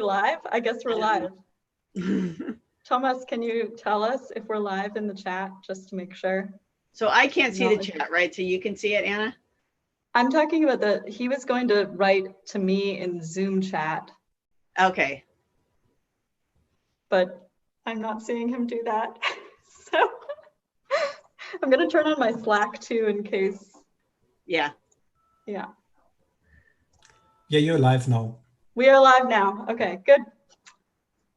live? I guess we're live. Thomas, can you tell us if we're live in the chat just to make sure? So I can't see the chat, right? So you can see it, Anna? I'm talking about he was going to write to me in Zoom chat. Okay. But I'm not seeing him do that. So I'm going to turn on my Slack too in case. Yeah. Yeah. Yeah, you're live now. We are live now. Okay, good.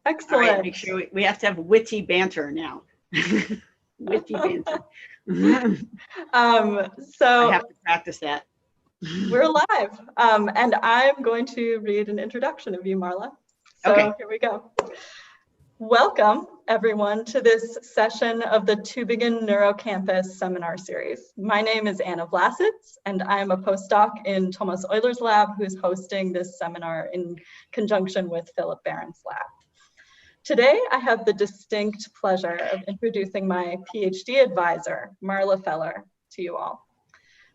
Excellent. All right, make sure we have to have witty banter now. Witty banter. So I have to practice that. We're live. And I'm going to read an introduction of you, Marla. So Okay. Here we go. Welcome, everyone, to this session of the Tübingen NeuroCampus seminar series. My name is Anna Vlasitz, and I am a postdoc in Thomas Euler's lab, who's hosting this seminar in conjunction with Philip Berens' lab. Today, I have the distinct pleasure of introducing my PhD advisor, Marla Feller, to you all.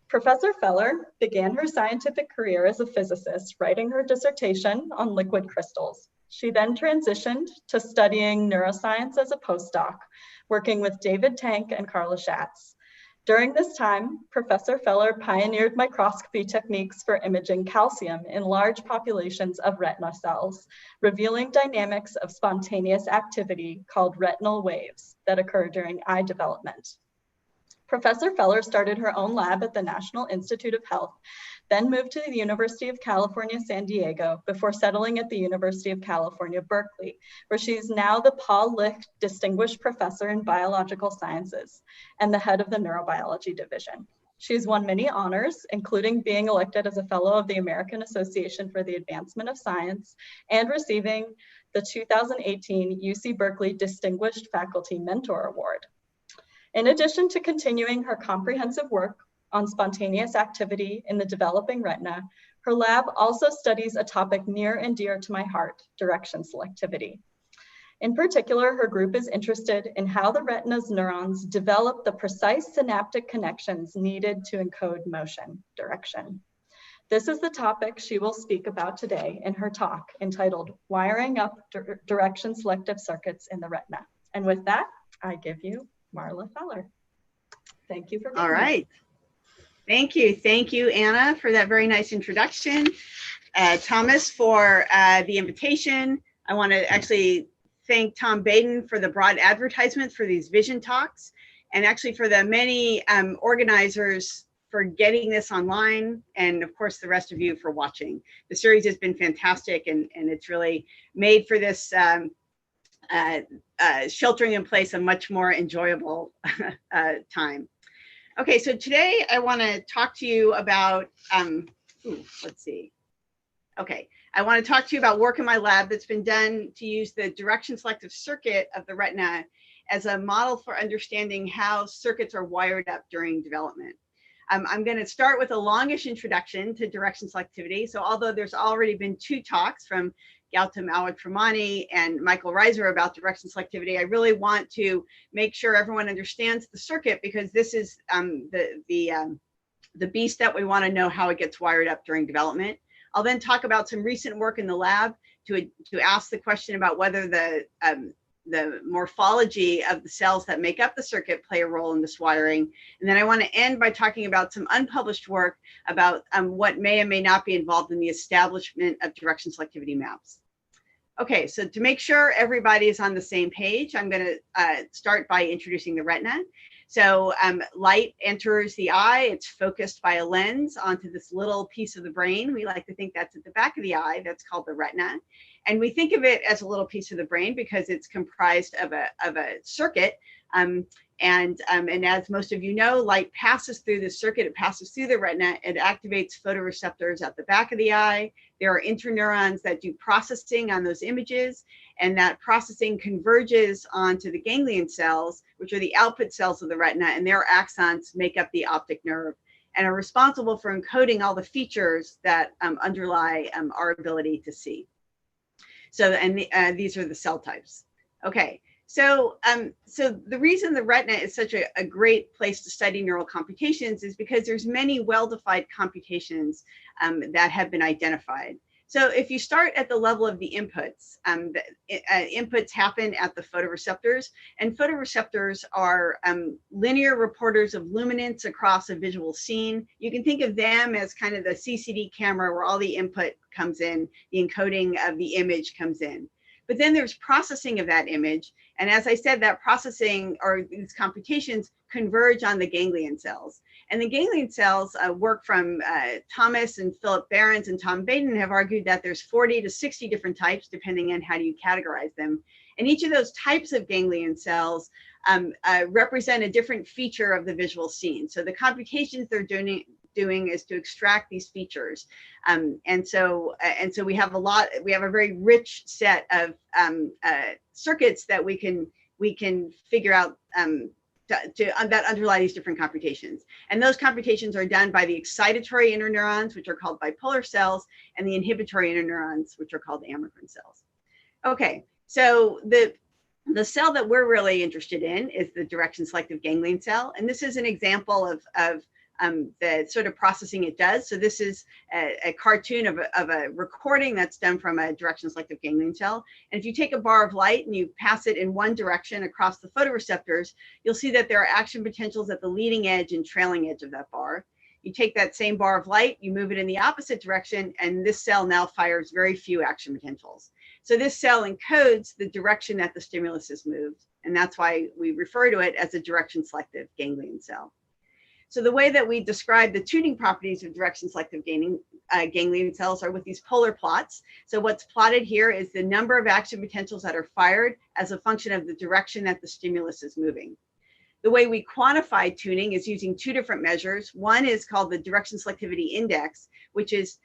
Professor Feller began her scientific career as a physicist, writing her dissertation on liquid crystals. She then transitioned to studying neuroscience as a postdoc, working with David Tank and Carla Schatz. During this time, Professor Feller pioneered microscopy techniques for imaging calcium in large populations of retina cells, revealing dynamics of spontaneous activity called retinal waves that occur during eye development. Professor Feller started her own lab at the National Institute of Health, then moved to the University of California, San Diego, before settling at the University of California, Berkeley, where she's now the Paul Licht Distinguished Professor in Biological Sciences and the head of the Neurobiology Division. She's won many honors, including being elected as a Fellow of the American Association for the Advancement of Science and receiving the 2018 UC Berkeley Distinguished Faculty Mentor Award. In addition to continuing her comprehensive work on spontaneous activity in the developing retina, her lab also studies a topic near and dear to my heart, direction selectivity. In particular, her group is interested in how the retina's neurons develop the precise synaptic connections needed to encode motion, direction. This is the topic she will speak about today in her talk entitled Wiring Up Direction Selective Circuits in the Retina. And with that, I give you Marla Feller. Thank you for being All right. here. Thank you, Anna, for that very nice introduction. Thomas, for the invitation. I want to actually thank Tom Baden for the broad advertisements for these vision talks, and actually for the many organizers for getting this online, and of course the rest of you for watching. The series has been fantastic, and it's really made for this sheltering in place a much more enjoyable time. Okay, so today I want to talk to you about, let's see. Okay, I want to talk to you about work in my lab that's been done to use the direction selective circuit of the retina as a model for understanding how circuits are wired up during development. I'm going to start with a longish introduction to direction selectivity. So although there's already been 2 talks from Gautam Awad-Tramani and Michael Reiser about direction selectivity, I really want to make sure everyone understands the circuit, because this is the beast that we want to know how it gets wired up during development. I'll then talk about some recent work in the lab to ask the question about whether the morphology of the cells that make up the circuit play a role in this wiring. And then I want to end by talking about some unpublished work about what may or may not be involved in the establishment of direction selectivity maps. Okay, so to make sure everybody is on the same page, I'm going to start by introducing the retina. So light enters the eye, it's focused by a lens onto this little piece of the brain. We like to think that's at the back of the eye, that's called the retina. And we think of it as a little piece of the brain because it's comprised of a circuit. And as most of you know, light passes through the circuit, it passes through the retina, it activates photoreceptors at the back of the eye. There are interneurons that do processing on those images, and that processing converges onto the ganglion cells, which are the output cells of the retina, and their axons make up the optic nerve and are responsible for encoding all the features that underlie our ability to see. So, and these are the cell types. Okay. So the reason the retina is such a great place to study neural computations is because there's many well-defined computations that have been identified. So if you start at the level of the inputs, inputs happen at the photoreceptors, and photoreceptors are linear reporters of luminance across a visual scene. You can think of them as kind of the CCD camera where all the input comes in, the encoding of the image comes in. But then there's processing of that image. And as I said, that processing or these computations converge on the ganglion cells. And the ganglion cells work from Thomas and Philip Berens and Tom Baden have argued that there's 40 to 60 different types, depending on how you categorize them. And each of those types of ganglion cells represent a different feature of the visual scene. So the computations they're doing is to extract these features. And so we have a very rich set of circuits that we can figure out that underlie these different computations. And those computations are done by the excitatory interneurons, which are called bipolar cells, and the inhibitory interneurons, which are called amacrine cells. Okay, so the cell that we're really interested in is the direction selective ganglion cell. And this is an example of the sort of processing it does. So this is a cartoon of a recording that's done from a direction selective ganglion cell. And if you take a bar of light and you pass it in one direction across the photoreceptors, you'll see that there are action potentials at the leading edge and trailing edge of that bar. You take that same bar of light, you move it in the opposite direction, and this cell now fires very few action potentials. So this cell encodes the direction that the stimulus is moved. And that's why we refer to it as a direction selective ganglion cell. So the way that we describe the tuning properties of direction selective ganglion cells are with these polar plots. So what's plotted here is the number of action potentials that are fired as a function of the direction that the stimulus is moving. The way we quantify tuning is using two different measures. One is called the direction selectivity index, which is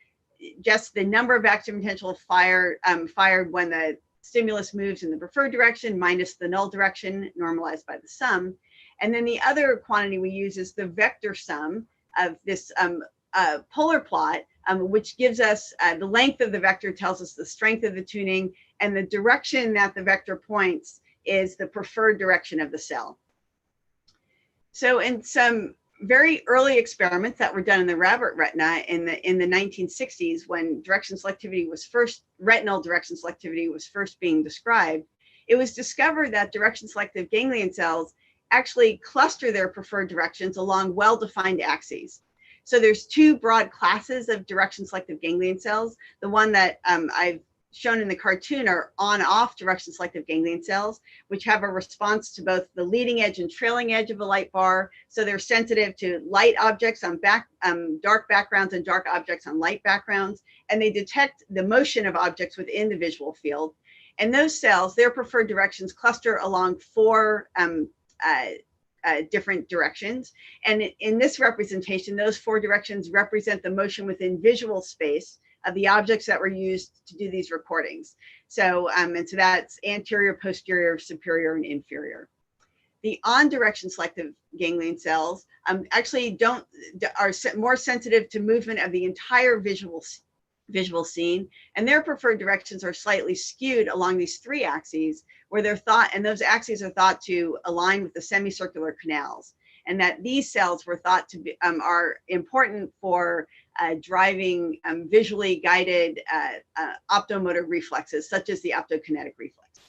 just the number of action potential fired when the stimulus moves in the preferred direction minus the null direction normalized by the sum. And then the other quantity we use is the vector sum of this polar plot, which gives us the length of the vector tells us the strength of the tuning, and the direction that the vector points is the preferred direction of the cell. So in some very early experiments that were done in the rabbit retina in the 1960s, when retinal direction selectivity was first being described, it was discovered that direction selective ganglion cells actually cluster their preferred directions along well-defined axes. So there's two broad classes of direction selective ganglion cells. The one that I've shown in the cartoon are on-off direction selective ganglion cells, which have a response to both the leading edge and trailing edge of a light bar. So they're sensitive to light objects on dark backgrounds and dark objects on light backgrounds. And they detect the motion of objects within the visual field. And those cells, their preferred directions cluster along four different directions. And in this representation, those four directions represent the motion within visual space of the objects that were used to do these recordings. So, and so that's anterior, posterior, superior, and inferior. The on-direction selective ganglion cells actually are more sensitive to movement of the entire visual scene, and their preferred directions are slightly skewed along these three axes, where they're thought, and those axes are thought to align with the semicircular canals, and that these cells were thought to be are important for driving visually guided optomotor reflexes, such as the optokinetic reflex.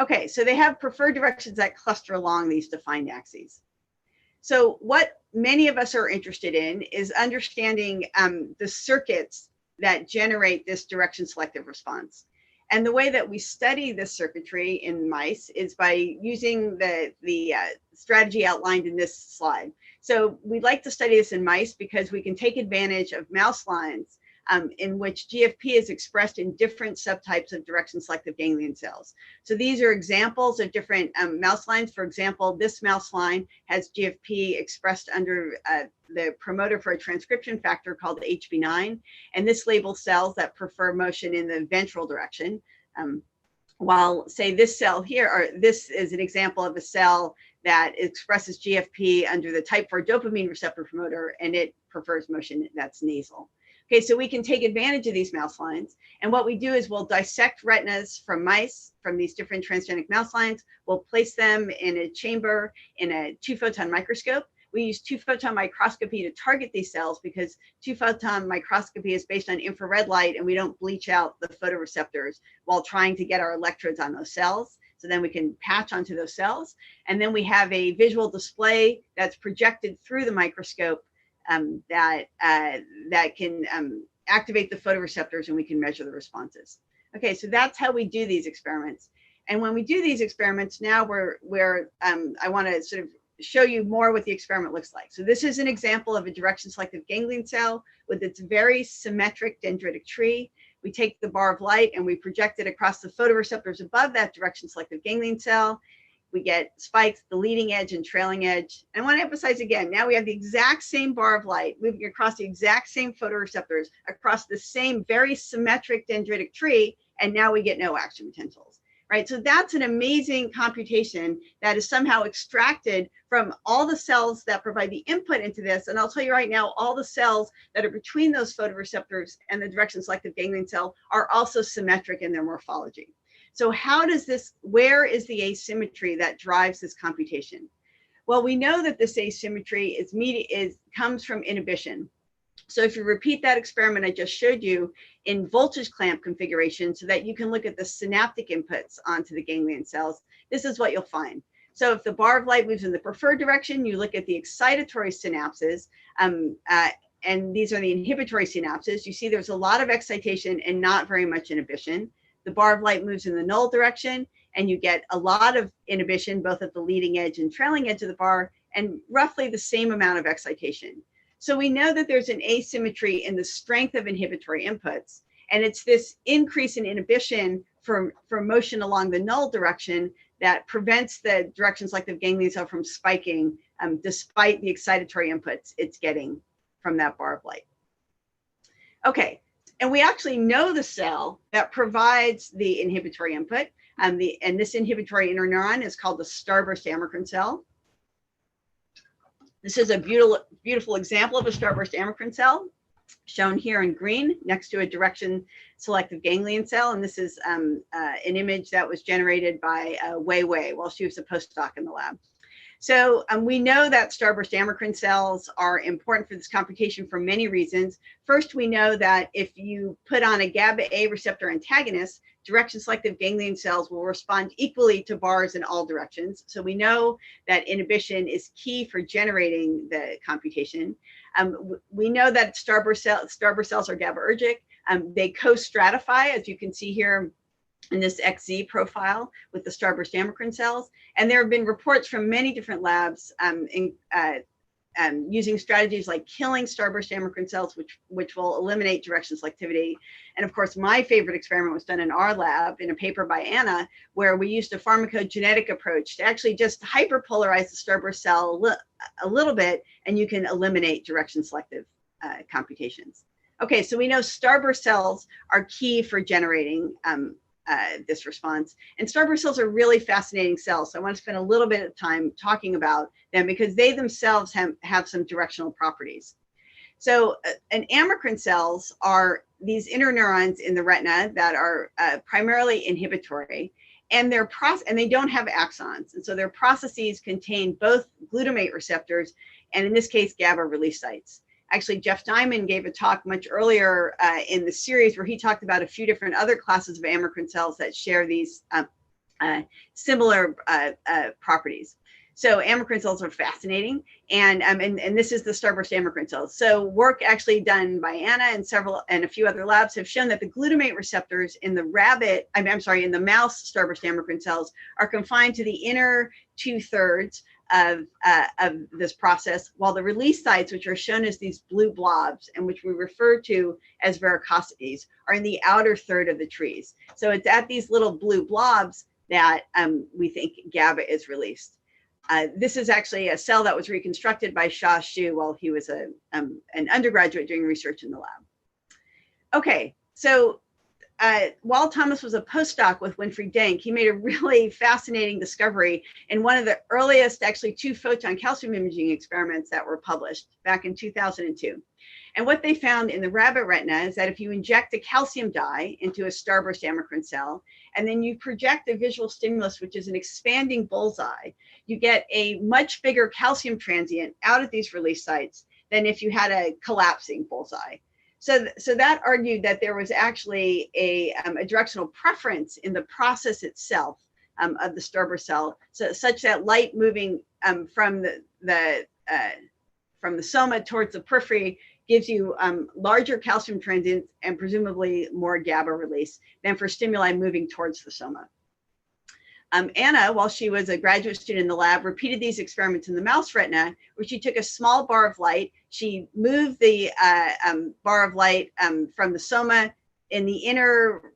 Okay, so they have preferred directions that cluster along these defined axes. So what many of us are interested in is understanding the circuits that generate this direction selective response. And the way that we study this circuitry in mice is by using the strategy outlined in this slide. So we'd like to study this in mice because we can take advantage of mouse lines in which GFP is expressed in different subtypes of direction selective ganglion cells. So these are examples of different mouse lines. For example, this mouse line has GFP expressed under the promoter for a transcription factor called HB9. And this labels cells that prefer motion in the ventral direction. While say this cell here, or this is an example of a cell that expresses GFP under the type 4 dopamine receptor promoter, and it prefers motion that's nasal. Okay, so we can take advantage of these mouse lines. And what we do is we'll dissect retinas from mice, from these different transgenic mouse lines. We'll place them in a chamber in a 2-photon microscope. We use 2-photon microscopy to target these cells because 2-photon microscopy is based on infrared light, and we don't bleach out the photoreceptors while trying to get our electrodes on those cells. So then we can patch onto those cells. And then we have a visual display that's projected through the microscope that can activate the photoreceptors, and we can measure the responses. Okay, so that's how we do these experiments. And when we do these experiments, now I want to sort of show you more what the experiment looks like. So this is an example of a direction selective ganglion cell with its very symmetric dendritic tree. We take the bar of light and we project it across the photoreceptors above that direction selective ganglion cell. We get spikes, the leading edge and trailing edge. And I want to emphasize again, now we have the exact same bar of light moving across the exact same photoreceptors across the same very symmetric dendritic tree, and now we get no action potentials, right? So that's an amazing computation that is somehow extracted from all the cells that provide the input into this. And I'll tell you right now, all the cells that are between those photoreceptors and the direction selective ganglion cell are also symmetric in their morphology. So how does this, where is the asymmetry that drives this computation? Well, we know that this asymmetry comes from inhibition. So if you repeat that experiment I just showed you in voltage clamp configuration so that you can look at the synaptic inputs onto the ganglion cells, this is what you'll find. So if the bar of light moves in the preferred direction, you look at the excitatory synapses, and these are the inhibitory synapses. You see there's a lot of excitation and not very much inhibition. The bar of light moves in the null direction, and you get a lot of inhibition, both at the leading edge and trailing edge of the bar, and roughly the same amount of excitation. So we know that there's an asymmetry in the strength of inhibitory inputs, and it's this increase in inhibition for motion along the null direction that prevents the direction selective ganglion cell from spiking, despite the excitatory inputs it's getting from that bar of light. Okay. And we actually know the cell that provides the inhibitory input. And this inhibitory interneuron is called the starburst amacrine cell. This is a beautiful example of a starburst amacrine cell, shown here in green next to a direction selective ganglion cell. And this is an image that was generated by Wei Wei while she was a postdoc in the lab. So we know that starburst amacrine cells are important for this computation for many reasons. First, we know that if you put on a GABA A receptor antagonist, direction selective ganglion cells will respond equally to bars in all directions. So we know that inhibition is key for generating the computation. We know that starburst cells are GABAergic. They co-stratify, as you can see here in this XZ profile with the starburst amacrine cells. And there have been reports from many different labs using strategies like killing starburst amacrine cells, which will eliminate direction selectivity. And of course, my favorite experiment was done in our lab in a paper by Anna, where we used a pharmacogenetic approach to actually just hyperpolarize the starburst cell a little bit, and you can eliminate direction selective computations. Okay, so we know starburst cells are key for generating this response. And starburst cells are really fascinating cells. So I want to spend a little bit of time talking about them because they themselves have some directional properties. So an amacrine cells are these interneurons in the retina that are primarily inhibitory, and they don't have axons. And so their processes contain both glutamate receptors and, in this case, GABA release sites. Actually, Jeff Diamond gave a talk much earlier in the series where he talked about a few different other classes of amacrine cells that share these similar properties. So amacrine cells are fascinating, and this is the starburst amacrine cells. So work actually done by Anna and a few other labs have shown that the glutamate receptors in the in the mouse starburst amacrine cells are confined to the inner 2/3 of this process, while the release sites, which are shown as these blue blobs and which we refer to as verrucosities, are in the outer third of the trees. So it's at these little blue blobs that we think GABA is released. This is actually a cell that was reconstructed by Sha Xu while he was an undergraduate doing research in the lab. Okay, so while Thomas was a postdoc with Winfried Denk, he made a really fascinating discovery in one of the earliest, actually 2-photon calcium imaging experiments that were published back in 2002. And what they found in the rabbit retina is that if you inject a calcium dye into a starburst amacrine cell, and then you project a visual stimulus, which is an expanding bullseye, you get a much bigger calcium transient out at these release sites than if you had a collapsing bullseye. So that argued that there was actually a directional preference in the process itself of the starburst cell, such that light moving from the soma towards the periphery gives you larger calcium transients and presumably more GABA release than for stimuli moving towards the soma. Anna, while she was a graduate student in the lab, repeated these experiments in the mouse retina, where she took a small bar of light. She moved the bar of light from the soma in the inner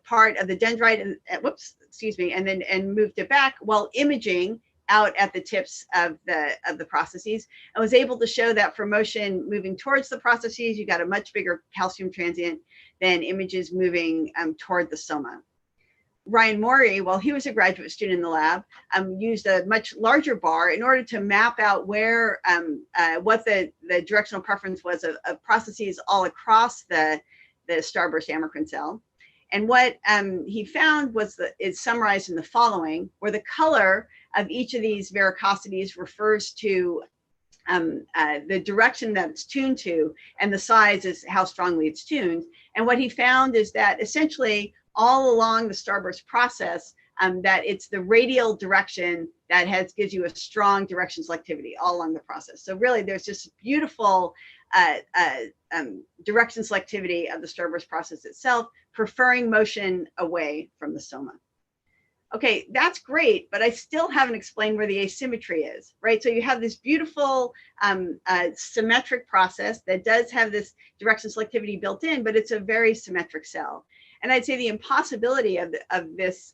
part of the dendrite, and moved it back while imaging out at the tips of the processes, and was able to show that for motion moving towards the processes, you got a much bigger calcium transient than images moving toward the soma. Ryan Morey, while he was a graduate student in the lab, used a much larger bar in order to map out where what the directional preference was of processes all across the starburst amacrine cell. And what he found is summarized in the following, where the color of each of these varicosities refers to the direction that it's tuned to, and the size is how strongly it's tuned. And what he found is that essentially all along the starburst process, that it's the radial direction that gives you a strong direction selectivity all along the process. So really there's just beautiful direction selectivity of the starburst process itself, preferring motion away from the soma. Okay, that's great, but I still haven't explained where the asymmetry is, right? So you have this beautiful symmetric process that does have this direction selectivity built in, but it's a very symmetric cell. And I'd say the impossibility of this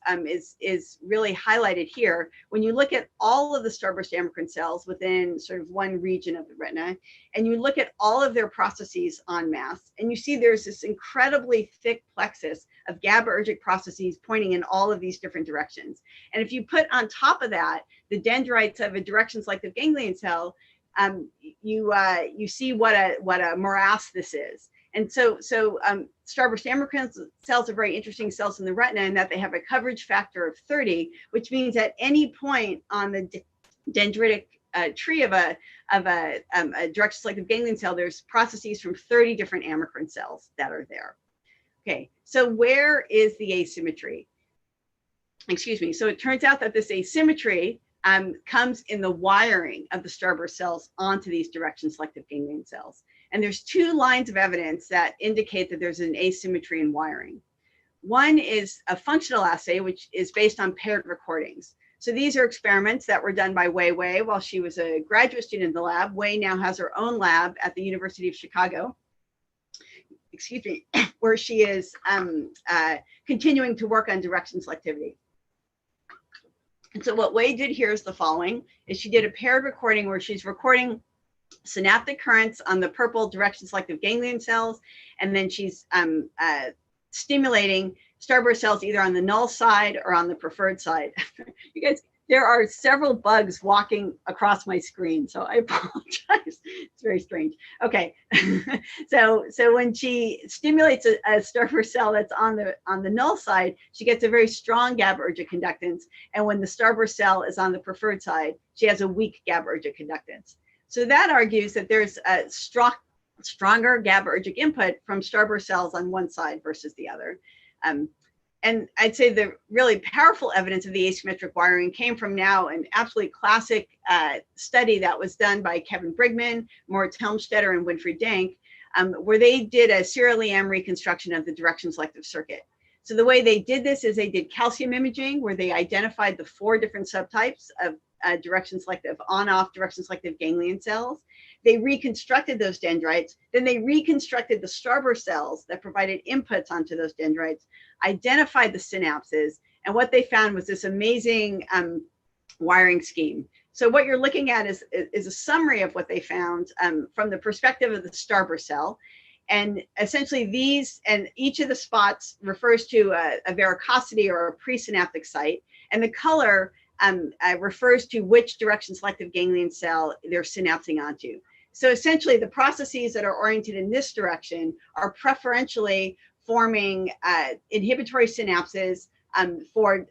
is really highlighted here. When you look at all of the starburst amacrine cells within sort of one region of the retina, and you look at all of their processes en masse, and you see there's this incredibly thick plexus of GABAergic processes pointing in all of these different directions. And if you put on top of that the dendrites of a direction selective ganglion cell, you see what a morass this is. And so starburst amacrine cells are very interesting cells in the retina in that they have a coverage factor of 30, which means at any point on the dendritic tree of a direction selective ganglion cell, there's processes from 30 different amacrine cells that are there. Okay, so where is the asymmetry? Excuse me. So it turns out that this asymmetry comes in the wiring of the starburst cells onto these direction selective ganglion cells. And there's two lines of evidence that indicate that there's an asymmetry in wiring. One is a functional assay, which is based on paired recordings. So these are experiments that were done by Wei while she was a graduate student in the lab. Wei now has her own lab at the University of Chicago, excuse me, where she is continuing to work on direction selectivity. And so what Wei did here is the following, is she did a paired recording where she's recording synaptic currents on the purple direction selective ganglion cells, and then she's stimulating starburst cells either on the null side or on the preferred side. You guys, there are several bugs walking across my screen, so I apologize. It's very strange. Okay, so when she stimulates a starburst cell that's on the null side, she gets a very strong GABAergic conductance, and when the starburst cell is on the preferred side, she has a weak GABAergic conductance. So that argues that there's a stronger GABAergic input from starburst cells on one side versus the other. And I'd say the really powerful evidence of the asymmetric wiring came from now an absolutely classic study that was done by Kevin Brigman, Moritz Helmstetter, and Winfried Denk, where they did a serial EM reconstruction of the direction selective circuit. So the way they did this is they did calcium imaging, where they identified the 4 different subtypes of direction selective, on-off direction selective ganglion cells. They reconstructed those dendrites. Then they reconstructed the starburst cells that provided inputs onto those dendrites, identified the synapses, and what they found was this amazing wiring scheme. So what you're looking at is a summary of what they found from the perspective of the starburst cell. And essentially these, and each of the spots refers to a varicosity or a presynaptic site, and the color refers to which direction selective ganglion cell they're synapsing onto. So essentially, the processes that are oriented in this direction are preferentially forming inhibitory synapses for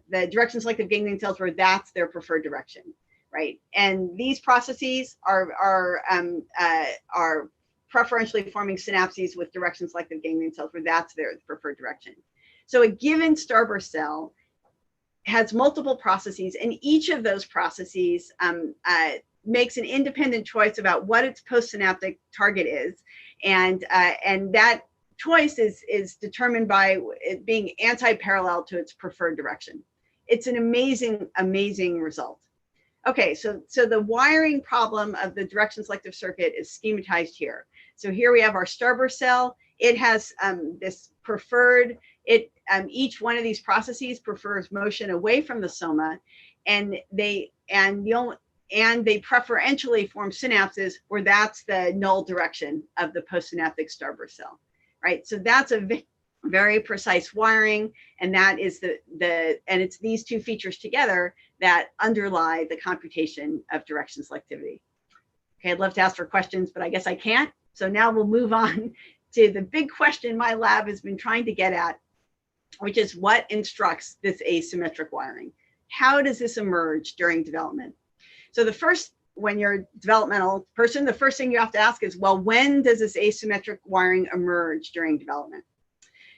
the direction selective ganglion cells where that's their preferred direction, right? And these processes are preferentially forming synapses with direction selective ganglion cells where that's their preferred direction. So a given starburst cell has multiple processes, and each of those processes makes an independent choice about what its postsynaptic target is, and that choice is determined by it being anti-parallel to its preferred direction. It's an amazing result. Okay, so the wiring problem of the direction selective circuit is schematized here. So here we have our starburst cell. It has this preferred, each one of these processes prefers motion away from the soma, and they preferentially form synapses where that's the null direction of the postsynaptic starburst cell, right? So that's a very precise wiring, and that is and it's these two features together that underlie the computation of direction selectivity. Okay, I'd love to ask for questions, but I guess I can't. So now we'll move on to the big question my lab has been trying to get at, which is what instructs this asymmetric wiring? How does this emerge during development? So when you're a developmental person, the first thing you have to ask is, well, when does this asymmetric wiring emerge during development?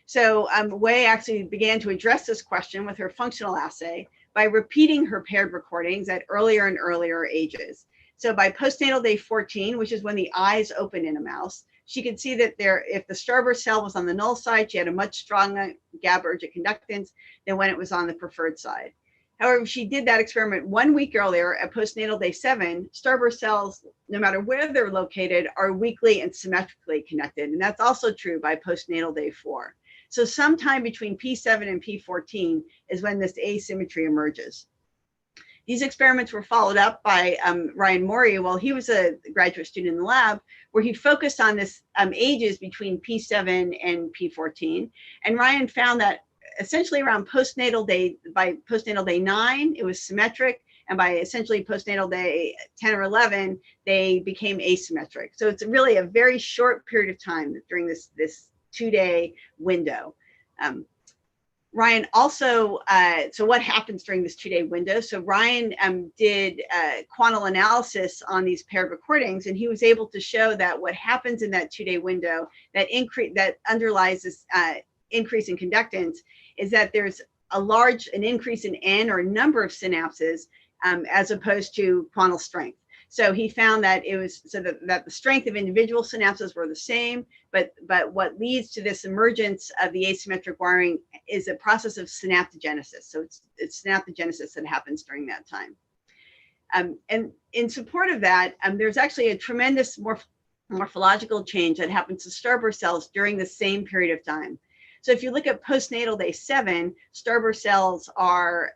So Wei actually began to address this question with her functional assay by repeating her paired recordings at earlier and earlier ages. So by postnatal day 14, which is when the eyes open in a mouse, she could see that if the starburst cell was on the null side, she had a much stronger GABAergic conductance than when it was on the preferred side. However, she did that experiment 1 week earlier at postnatal day 7. Starburst cells, no matter where they're located, are weakly and symmetrically connected. And that's also true by postnatal day 4. So sometime between P7 and P14 is when this asymmetry emerges. These experiments were followed up by Ryan Mori while he was a graduate student in the lab, where he focused on this ages between P7 and P14. And Ryan found that essentially around postnatal day, by postnatal day 9, it was symmetric. And by essentially postnatal day 10 or 11, they became asymmetric. So it's really a very short period of time during this 2-day window. Ryan also, so what happens during this 2-day window? So Ryan did quantal analysis on these paired recordings, and he was able to show that what happens in that 2-day window that underlies this increase in conductance is that there's an increase in N, or number of synapses, as opposed to quantal strength. So he found that it was that the strength of individual synapses were the same, but what leads to this emergence of the asymmetric wiring is a process of synaptogenesis. So it's synaptogenesis that happens during that time. And in support of that, there's actually a tremendous morphological change that happens to starburst cells during the same period of time. So if you look at postnatal day 7, starburst cells are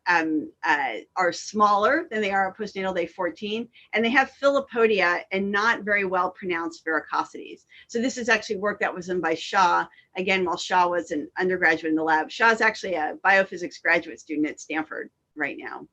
smaller than they are at postnatal day 14, and they have philopodia and not very well pronounced varicosities. So this is actually work that was done by Shah, again, while Shah was an undergraduate in the lab. Shah is actually a biophysics graduate student at Stanford right now,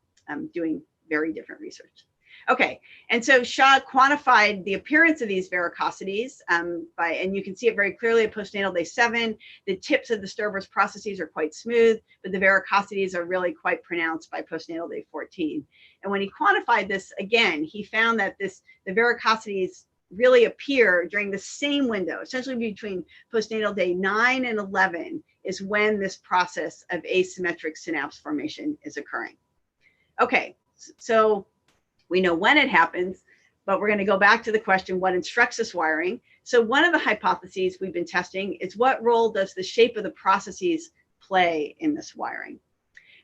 doing very different research. Okay, and so Shah quantified the appearance of these varicosities and you can see it very clearly at postnatal day 7. The tips of the starburst processes are quite smooth, but the varicosities are really quite pronounced by postnatal day 14. And when he quantified this again, he found that the varicosities really appear during the same window, essentially between postnatal day 9 and 11 is when this process of asymmetric synapse formation is occurring. Okay, so we know when it happens, but we're going to go back to the question, what instructs this wiring? So one of the hypotheses we've been testing is what role does the shape of the processes play in this wiring?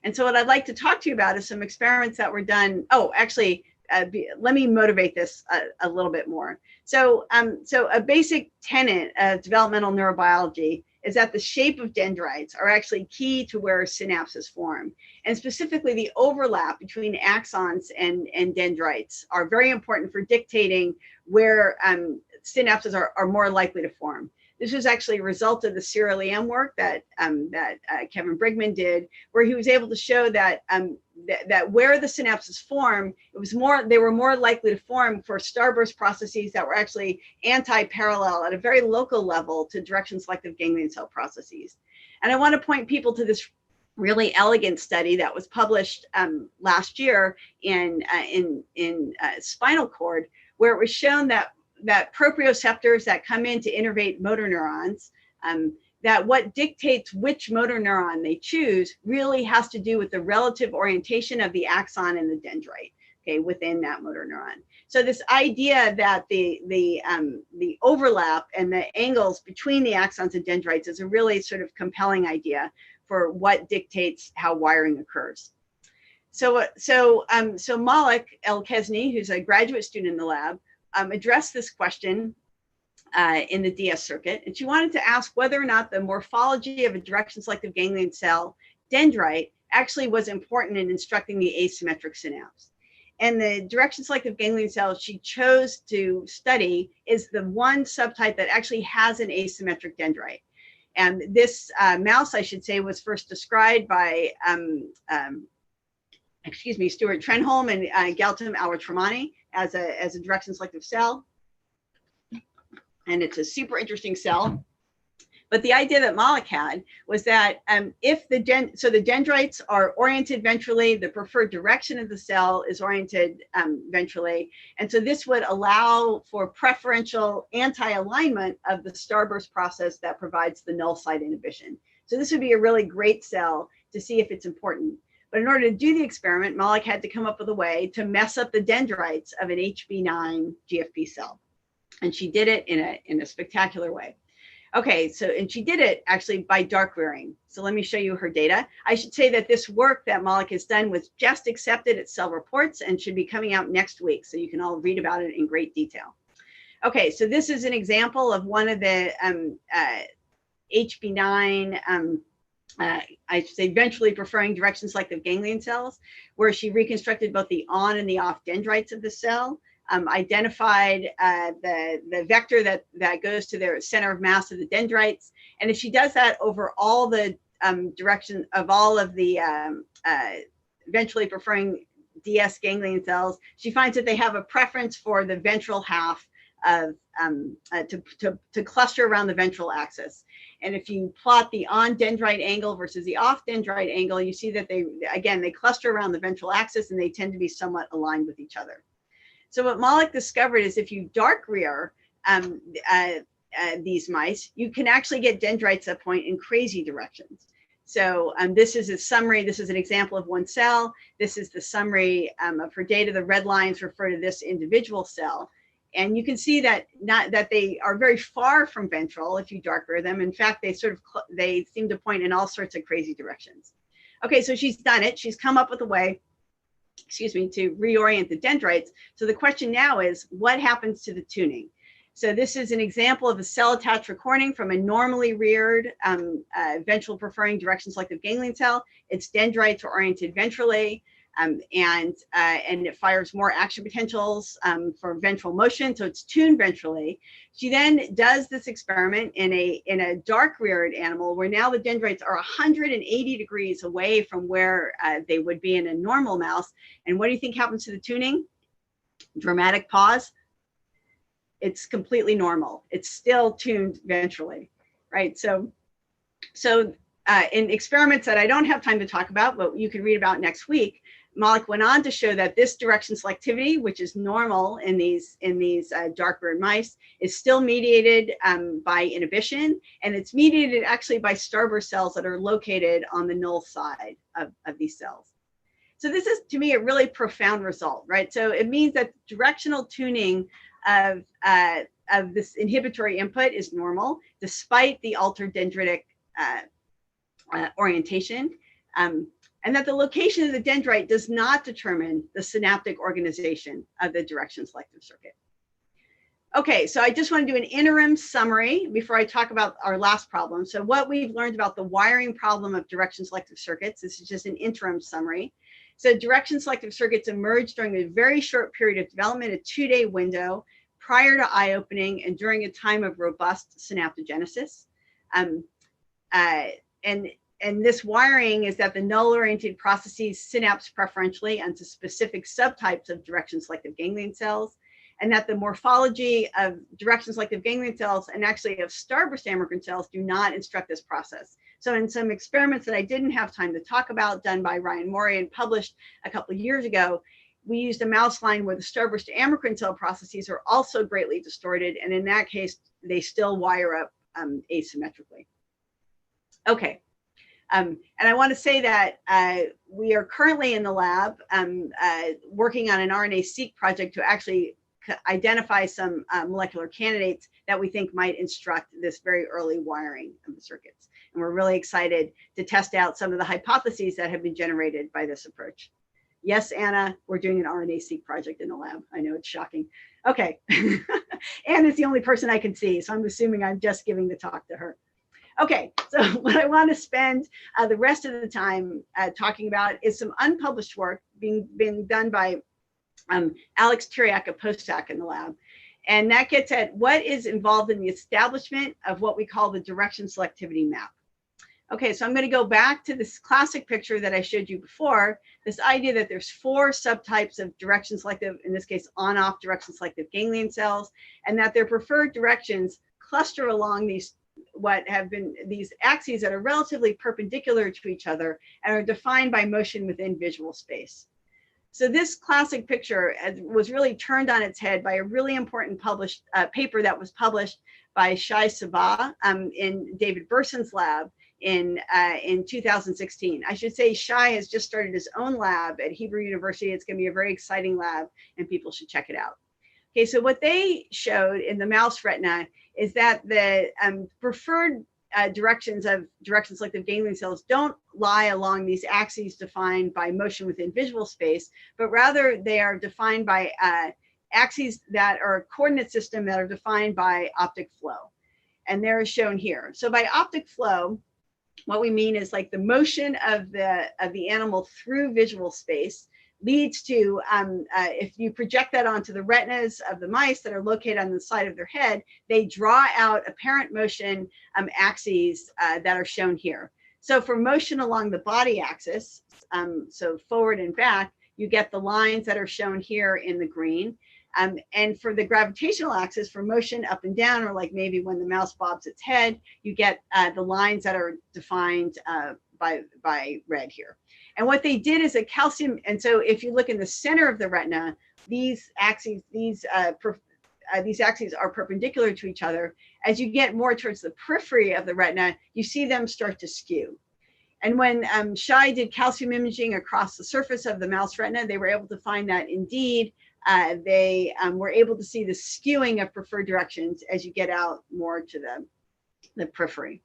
And so what I'd like to talk to you about is some experiments that were done. Oh, actually, let me motivate this a little bit more. So a basic tenet of developmental neurobiology is that the shape of dendrites are actually key to where synapses form. And specifically the overlap between axons and dendrites are very important for dictating where synapses are more likely to form. This was actually a result of the serial EM work that Kevin Brigman did, where he was able to show that that where the synapses form, they were more likely to form for starburst processes that were actually anti-parallel at a very local level to direction selective ganglion cell processes. And I want to point people to this really elegant study that was published last year in spinal cord, where it was shown that proprioceptors that come in to innervate motor neurons, that what dictates which motor neuron they choose really has to do with the relative orientation of the axon and the dendrite, okay, within that motor neuron. So this idea that the overlap and the angles between the axons and dendrites is a really sort of compelling idea for what dictates how wiring occurs. So Malik El-Kesni, who's a graduate student in the lab, addressed this question in the DS circuit, and she wanted to ask whether or not the morphology of a direction selective ganglion cell dendrite actually was important in instructing the asymmetric synapse. And the direction selective ganglion cell she chose to study is the one subtype that actually has an asymmetric dendrite. And this mouse, I should say, was first described by Stuart Trenholm and Gautam Alratramani as a direction selective cell. And it's a super interesting cell. But the idea that Malik had was that if the dendrites are oriented ventrally, the preferred direction of the cell is oriented ventrally. And so this would allow for preferential anti-alignment of the starburst process that provides the null site inhibition. So this would be a really great cell to see if it's important. But in order to do the experiment, Malik had to come up with a way to mess up the dendrites of an HB9 GFP cell. And she did it in a spectacular way. Okay, and she did it actually by dark rearing. So let me show you her data. I should say that this work that Malik has done was just accepted at Cell Reports and should be coming out next week. So you can all read about it in great detail. Okay, so this is an example of one of the HB9, I should say ventrally preferring direction selective ganglion cells, where she reconstructed both the on and the off dendrites of the cell. Identified the vector that goes to the center of mass of the dendrites. And if she does that over all the direction of all of the ventrally preferring DS ganglion cells, she finds that they have a preference for the ventral half of to cluster around the ventral axis. And if you plot the on dendrite angle versus the off dendrite angle, you see that they cluster around the ventral axis and they tend to be somewhat aligned with each other. So what Malik discovered is if you dark rear these mice, you can actually get dendrites that point in crazy directions. So this is a summary. This is an example of one cell. This is the summary of her data. The red lines refer to this individual cell. And you can see that they are very far from ventral if you dark rear them. In fact, they seem to point in all sorts of crazy directions. Okay, so she's done it. She's come up with a way to reorient the dendrites. So the question now is, what happens to the tuning? So this is an example of a cell attached recording from a normally reared ventral preferring direction selective ganglion cell. Its dendrites are oriented ventrally, and it fires more action potentials for ventral motion, so it's tuned ventrally. She then does this experiment in a dark reared animal where now the dendrites are 180 degrees away from where they would be in a normal mouse. And what do you think happens to the tuning? Dramatic pause. It's completely normal. It's still tuned ventrally, right? So in experiments that I don't have time to talk about, but you can read about next week, Malik went on to show that this direction selectivity, which is normal in these dark reared mice, is still mediated by inhibition, and it's mediated actually by starburst cells that are located on the null side of these cells. So this is, to me, a really profound result, right? So it means that directional tuning of this inhibitory input is normal, despite the altered dendritic orientation. And that the location of the dendrite does not determine the synaptic organization of the direction selective circuit. Okay, so I just want to do an interim summary before I talk about our last problem. So what we've learned about the wiring problem of direction selective circuits, this is just an interim summary. So direction selective circuits emerged during a very short period of development, a 2-day window, prior to eye opening and during a time of robust synaptogenesis. And this wiring is that the null-oriented processes synapse preferentially onto specific subtypes of direction-selective ganglion cells, and that the morphology of direction-selective ganglion cells and actually of starburst amacrine cells do not instruct this process. So in some experiments that I didn't have time to talk about, done by Ryan Morey and published a couple of years ago, we used a mouse line where the starburst amacrine cell processes are also greatly distorted, and in that case, they still wire up asymmetrically. Okay. And I want to say that we are currently in the lab working on an RNA-seq project to actually identify some molecular candidates that we think might instruct this very early wiring of the circuits. And we're really excited to test out some of the hypotheses that have been generated by this approach. Yes, Anna, we're doing an RNA-seq project in the lab. I know it's shocking. Okay. Anna's the only person I can see, so I'm assuming I'm just giving the talk to her. Okay, so what I want to spend the rest of the time talking about is some unpublished work being done by Alex Tiriac, a postdoc in the lab. And that gets at what is involved in the establishment of what we call the direction selectivity map. Okay, so I'm going to go back to this classic picture that I showed you before, this idea that there's 4 subtypes of direction selective, in this case, on-off direction selective ganglion cells, and that their preferred directions cluster along these what have been these axes that are relatively perpendicular to each other and are defined by motion within visual space. So this classic picture was really turned on its head by a really important published paper that was published by Shai Sabah in David Berson's lab in 2016. I should say Shai has just started his own lab at Hebrew University. It's going to be a very exciting lab and people should check it out. Okay, so what they showed in the mouse retina is that the preferred directions of direction selective ganglion cells don't lie along these axes defined by motion within visual space, but rather they are defined by axes that are a coordinate system that are defined by optic flow. And they're shown here. So by optic flow, what we mean is like the motion of the animal through visual space leads to, if you project that onto the retinas of the mice that are located on the side of their head, they draw out apparent motion axes that are shown here. So for motion along the body axis, so forward and back, you get the lines that are shown here in the green. And for the gravitational axis, for motion up and down, or like maybe when the mouse bobs its head, you get the lines that are defined by red here. And what they did is a calcium, and so if you look in the center of the retina, these axes are perpendicular to each other. As you get more towards the periphery of the retina, you see them start to skew. And when Shai did calcium imaging across the surface of the mouse retina, they were able to find that indeed they were able to see the skewing of preferred directions as you get out more to the periphery.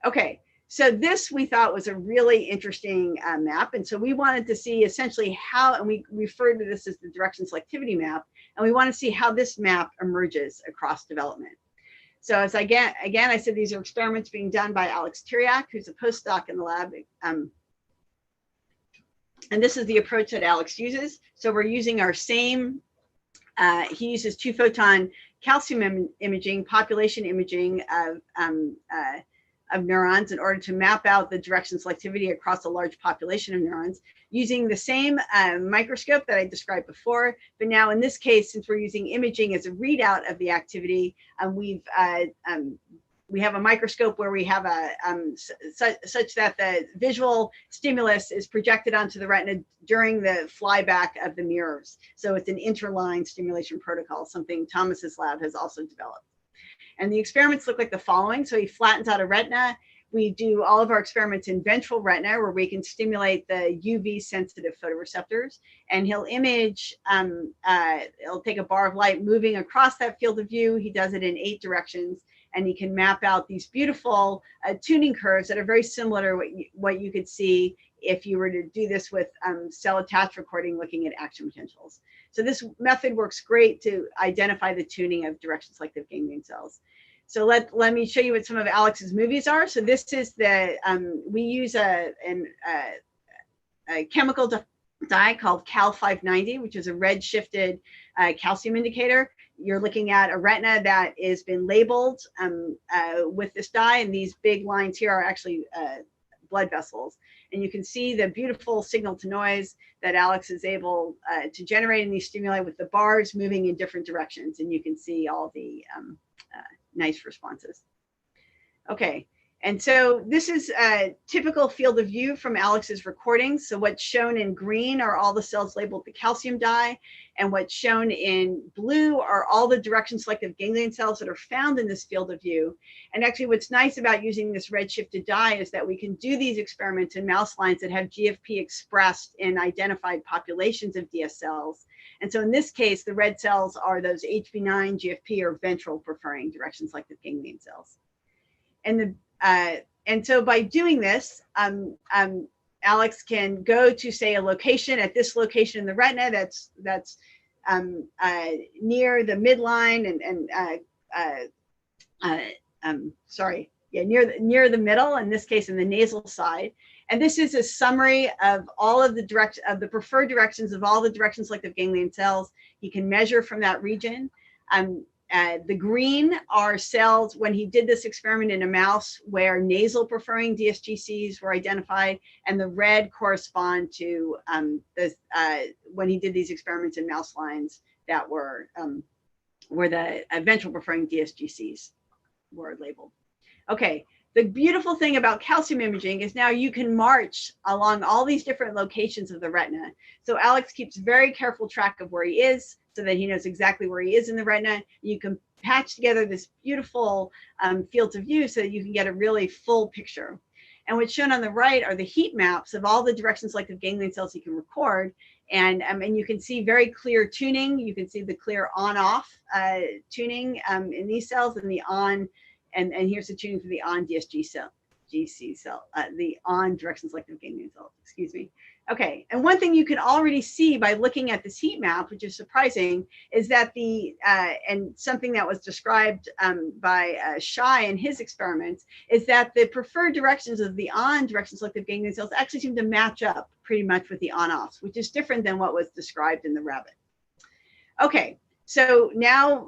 Okay. So this we thought was a really interesting map. And so we wanted to see essentially how, and we referred to this as the direction selectivity map, and we want to see how this map emerges across development. So as again, I said these are experiments being done by Alex Tiriac, who's a postdoc in the lab. And this is the approach that Alex uses. So we're using our same, he uses 2-photon calcium imaging, population imaging of neurons in order to map out the direction selectivity across a large population of neurons using the same microscope that I described before. But now in this case, since we're using imaging as a readout of the activity, we have a microscope where we have such that the visual stimulus is projected onto the retina during the flyback of the mirrors. So it's an interline stimulation protocol, something Thomas's lab has also developed. And the experiments look like the following. So he flattens out a retina. We do all of our experiments in ventral retina where we can stimulate the UV sensitive photoreceptors. And he'll image, he'll take a bar of light moving across that field of view. He does it in 8 directions. And he can map out these beautiful tuning curves that are very similar to what you could see if you were to do this with cell attached recording looking at action potentials. So this method works great to identify the tuning of direction selective ganglion cells. So let me show you what some of Alex's movies are. So this is the, we use a chemical dye called Cal 590, which is a red shifted calcium indicator. you're looking at a retina that has been labeled with this dye, and these big lines here are actually blood vessels. And you can see the beautiful signal to noise that Alex is able to generate in these stimuli with the bars moving in different directions. And you can see all the nice responses. Okay, and so this is a typical field of view from Alex's recordings. So what's shown in green are all the cells labeled the calcium dye, and what's shown in blue are all the direction selective ganglion cells that are found in this field of view. And actually what's nice about using this red-shifted dye is that we can do these experiments in mouse lines that have GFP expressed in identified populations of DS cells. And so in this case, the red cells are those HB9, GFP, or ventral preferring direction selective ganglion cells. And so by doing this, Alex can go to, say, a location at this location in the retina that's near the midline near the middle, in this case in the nasal side. And this is a summary of all of the preferred directions of all the direction selective ganglion cells. He can measure from that region. The green are cells when he did this experiment in a mouse where nasal preferring DSGCs were identified, and the red correspond to when he did these experiments in mouse lines that were where the ventral preferring DSGCs were labeled. Okay, the beautiful thing about calcium imaging is now you can march along all these different locations of the retina. So Alex keeps very careful track of where he is, so that he knows exactly where he is in the retina. You can patch together this beautiful field of view so that you can get a really full picture. And what's shown on the right are the heat maps of all the direction selective ganglion cells he can record. And you can see very clear tuning. You can see the clear on-off tuning in these cells, and the on, and here's the tuning for the on DSG cell, GC cell, the on direction selective ganglion cell, excuse me. Okay, and one thing you can already see by looking at this heat map, which is surprising, is that and something that was described by Shai in his experiments, is that the preferred directions of the on direction selective ganglion cells actually seem to match up pretty much with the on-offs, which is different than what was described in the rabbit. Okay, so now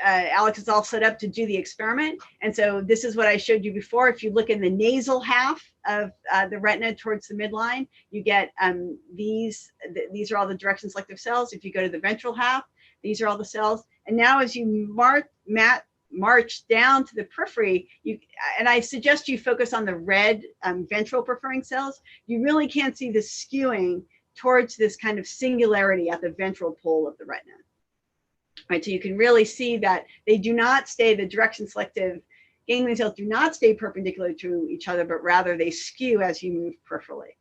Alex is all set up to do the experiment. And so this is what I showed you before. If you look in the nasal half of the retina towards the midline, you get these are all the direction selective cells. If you go to the ventral half, these are all the cells. And now as you march down to the periphery, and I suggest you focus on the red ventral preferring cells, you really can't see the skewing towards this kind of singularity at the ventral pole of the retina. Right, so you can really see that they do not stay, the direction selective ganglion cells do not stay perpendicular to each other, but rather they skew as you move peripherally.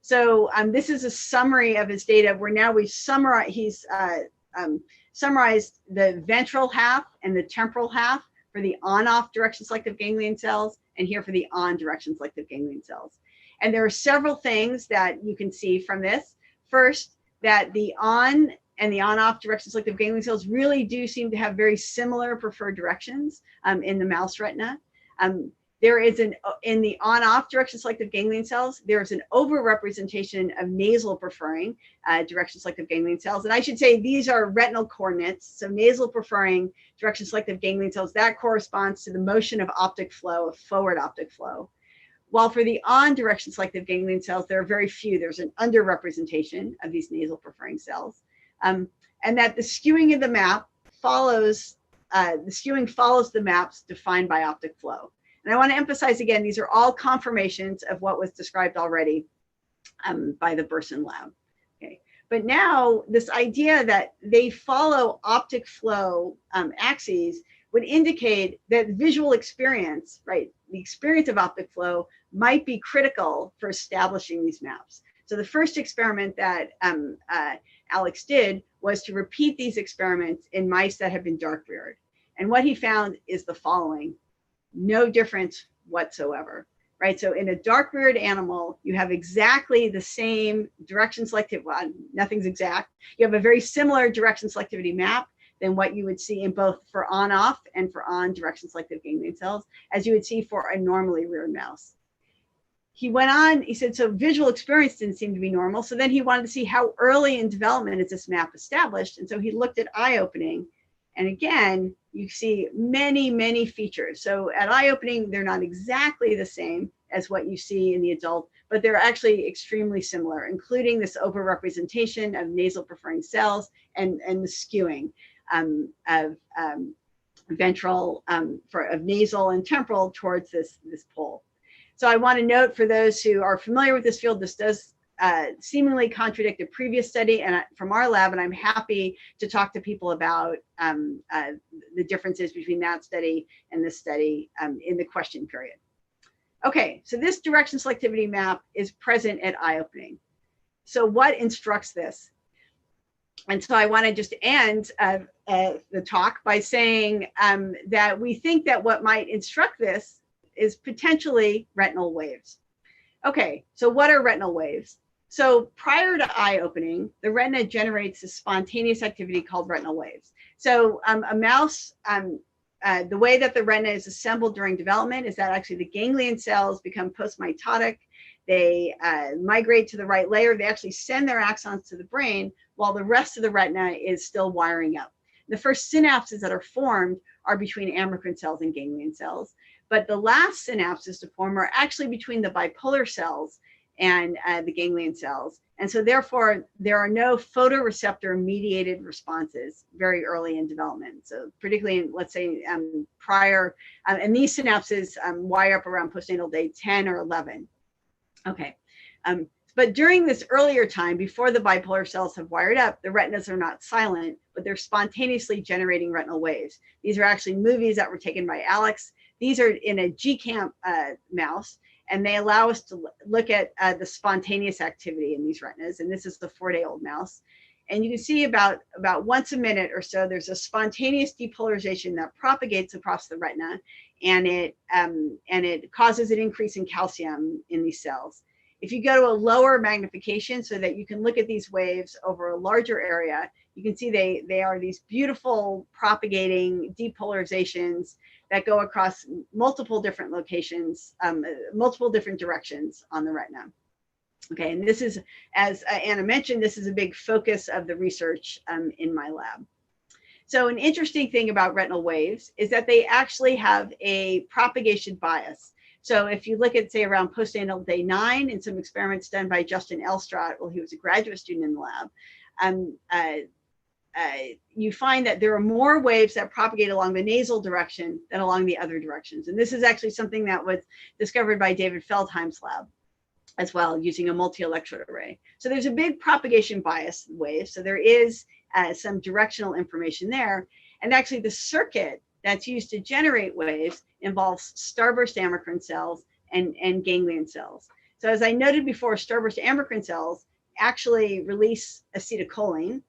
So this is a summary of his data where now we've summarized, he's summarized the ventral half and the temporal half for the on-off direction selective ganglion cells, and here for the on direction selective ganglion cells. And there are several things that you can see from this. First, that the on and the on-off direction selective ganglion cells really do seem to have very similar preferred directions in the mouse retina. There is in the on-off direction selective ganglion cells, there's an overrepresentation of nasal preferring direction selective ganglion cells. And I should say these are retinal coordinates. So nasal preferring direction selective ganglion cells, that corresponds to the motion of optic flow, of forward optic flow. While for the on direction selective ganglion cells, there are very few. There's an underrepresentation of these nasal preferring cells. And that the skewing of the map follows, the maps defined by optic flow. And I want to emphasize again, these are all confirmations of what was described already by the Berens lab. Okay. But now this idea that they follow optic flow axes would indicate that visual experience, right, the experience of optic flow might be critical for establishing these maps. So the first experiment that Alex did was to repeat these experiments in mice that have been dark-reared. And what he found is the following: no difference whatsoever, right? So in a dark-reared animal, you have exactly the same direction selectivity, well, nothing's exact. You have a very similar direction selectivity map than what you would see in both for on-off and for on direction selective ganglion cells, as you would see for a normally reared mouse. He went on, he said, so visual experience didn't seem to be normal. So then he wanted to see how early in development is this map established. And so he looked at eye opening And again, you see many, many features. So at eye opening, they're not exactly the same as what you see in the adult, but they're actually extremely similar, including this overrepresentation of nasal preferring cells and the skewing of ventral, of nasal and temporal towards this pole. So I want to note for those who are familiar with this field, this does seemingly contradict a previous study and from our lab, and I'm happy to talk to people about the differences between that study and this study in the question period. Okay, so this direction selectivity map is present at eye opening. So what instructs this? And so I want to just end the talk by saying that we think that what might instruct this is potentially retinal waves. Okay, so what are retinal waves? So prior to eye opening, the retina generates a spontaneous activity called retinal waves. So a mouse, the way that the retina is assembled during development is that actually the ganglion cells become postmitotic. They migrate to the right layer. They actually send their axons to the brain while the rest of the retina is still wiring up. The first synapses that are formed are between amacrine cells and ganglion cells. But the last synapses to form are actually between the bipolar cells and the ganglion cells. And so therefore, there are no photoreceptor mediated responses very early in development. So particularly in, let's say, prior, and these synapses wire up around postnatal day 10 or 11. Okay, but during this earlier time, before the bipolar cells have wired up, the retinas are not silent, but they're spontaneously generating retinal waves. These are actually movies that were taken by Alex. These are in a GCamp mouse, and they allow us to look at the spontaneous activity in these retinas. And this is the 4-day-old mouse. And you can see about once a minute or so, there's a spontaneous depolarization that propagates across the retina, and it causes an increase in calcium in these cells. If you go to a lower magnification so that you can look at these waves over a larger area, you can see they are these beautiful propagating depolarizations that go across multiple different locations, multiple different directions on the retina. Okay, and this is, as Anna mentioned, this is a big focus of the research in my lab. So an interesting thing about retinal waves is that they actually have a propagation bias. So if you look at, say, around postnatal day 9 in some experiments done by Justin Elstrott, well, he was a graduate student in the lab, you find that there are more waves that propagate along the nasal direction than along the other directions. And this is actually something that was discovered by David Feldheim's lab as well, using a multi-electrode array. So there's a big propagation bias wave. So there is some directional information there. And actually the circuit that's used to generate waves involves starburst amacrine cells and ganglion cells. So as I noted before, starburst amacrine cells actually release acetylcholine.